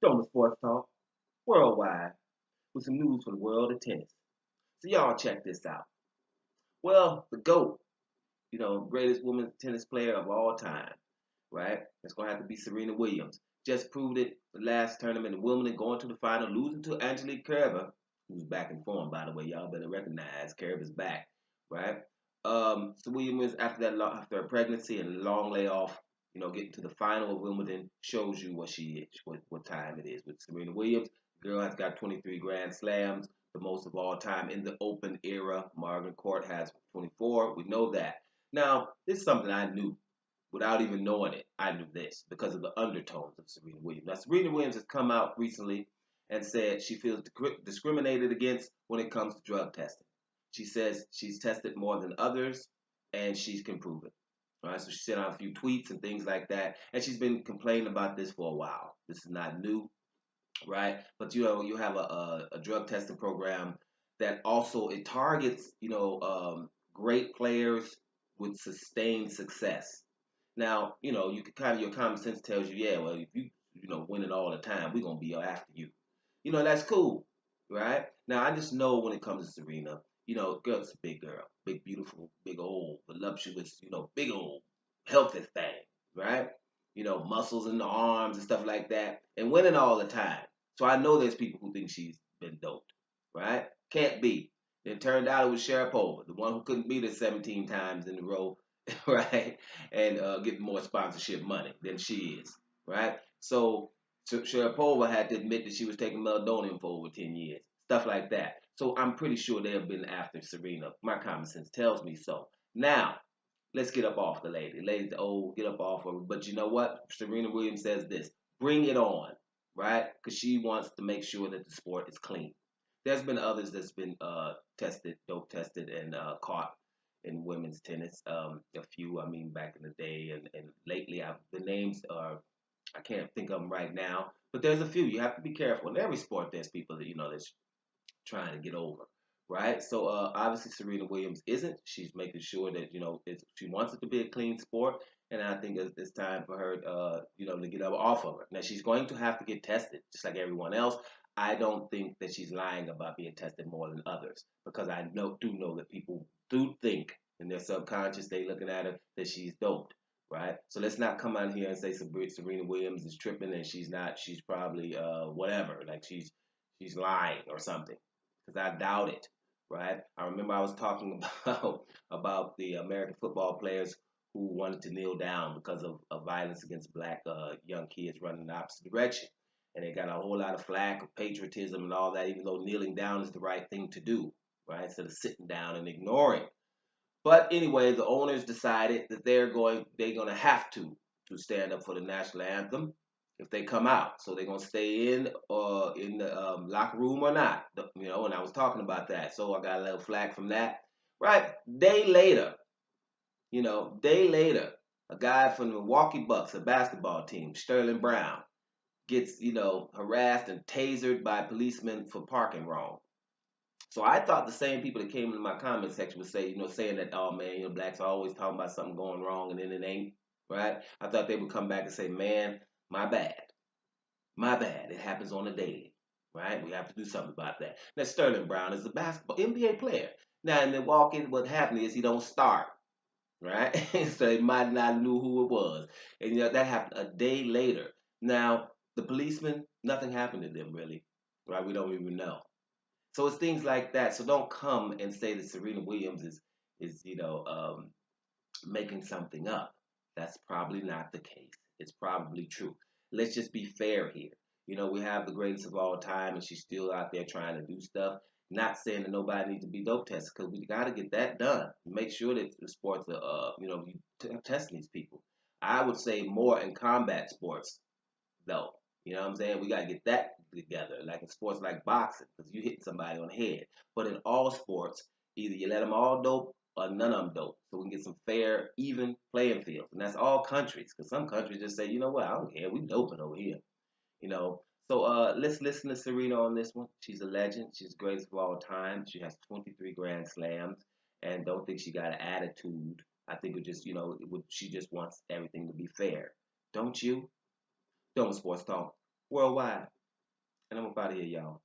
Doing Sports Talk worldwide with some news from the world of tennis. So y'all check this out. Well, the GOAT, greatest women's tennis player of all time, right? It's gonna have to be Serena Williams. Just proved it the last tournament in Wimbledon, going to the final, losing to Angelique Kerber, who's back in form, by the way. Y'all better recognize Kerber's back, right? So Williams, after after a pregnancy and a long layoff, getting to the final of Wimbledon shows you what she is, what time it is with Serena Williams. The girl has got 23 Grand Slams, the most of all time in the Open era. Margaret Court has 24. We know that. Now, this is something I knew without even knowing it. I knew this because of the undertones of Serena Williams. Now, Serena Williams has come out recently and said she feels discriminated against when it comes to drug testing. She says she's tested more than others and she can prove it. All right, so she sent out a few tweets and things like that, and she's been complaining about this for a while. This is not new, right? But you have a drug testing program that also it targets great players with sustained success. Now, you could kind of your common sense tells you, yeah, well, if you winning all the time, we're gonna be after you. That's cool, right? Now, I just know when it comes to Serena, girl's a big girl, big, beautiful, big old, voluptuous, big old, healthy thing, right? Muscles in the arms and stuff like that, and winning all the time. So I know there's people who think she's been doped, right? Can't be. It turned out it was Sharapova, the one who couldn't beat her 17 times in a row, right? And get more sponsorship money than she is, right? So Sharapova had to admit that she was taking meldonium for over 10 years, stuff like that. So I'm pretty sure they have been after Serena. My common sense tells me so. Now, let's get up off the lady. The lady's old, get up off her. But you know what? Serena Williams says this: bring it on, right? Because she wants to make sure that the sport is clean. There's been others that's been tested, dope tested, and caught in women's tennis. A few, I mean, back in the day, and lately, the names are I can't think of them right now, but there's a few. You have to be careful. In every sport, there's people that that's trying to get over, right? So obviously Serena Williams isn't. She's making sure that she wants it to be a clean sport, and I think it's time for her, to get up off of it. Now she's going to have to get tested, just like everyone else. I don't think that she's lying about being tested more than others because I do know that people do think in their subconscious they looking at her that she's doped. Right, so let's not come out here and say Serena Williams is tripping and she's not. She's probably whatever, like she's lying or something because I doubt it, right? I remember I was talking about the American football players who wanted to kneel down because of violence against black young kids running in the opposite direction. And they got a whole lot of flack of patriotism and all that, even though kneeling down is the right thing to do, right? Instead of sitting down and ignoring. But anyway, the owners decided that they're gonna have to stand up for the national anthem if they come out. So they're gonna stay in the locker room or not. And I was talking about that. So I got a little flack from that. Right. Day later, a guy from the Milwaukee Bucks, a basketball team, Sterling Brown, gets, harassed and tasered by policemen for parking wrong. So I thought the same people that came in my comment section would say, saying that, oh man, blacks are always talking about something going wrong and then it ain't, right? I thought they would come back and say, man, my bad. My bad. It happens on a daily, right? We have to do something about that. Now, Sterling Brown is a basketball NBA player. Now, in Milwaukee, what happened is he don't start, right? So they might not knew who it was. And, that happened a day later. Now, the policemen, nothing happened to them really, right? We don't even know. So it's things like that. So don't come and say that Serena Williams is making something up. That's probably not the case. It's probably true. Let's just be fair here. We have the greatest of all time, and she's still out there trying to do stuff. Not saying that nobody needs to be dope tested because we got to get that done. Make sure that the sports are, testing these people. I would say more in combat sports though. You know what I'm saying? We got to get that together, like in sports like boxing, because you hitting somebody on the head. But in all sports, either you let them all dope or none of them dope, so we can get some fair, even playing fields. And that's all countries, because some countries just say, you know what, I don't care, we doping over here. You know. So let's listen to Serena on this one. She's a legend. She's the greatest of all time. She has 23 Grand Slams, and don't think she got an attitude. I think it just, she just wants everything to be fair. Don't you? Don't Sports Talk. worldwide. And I'm up out of here, y'all.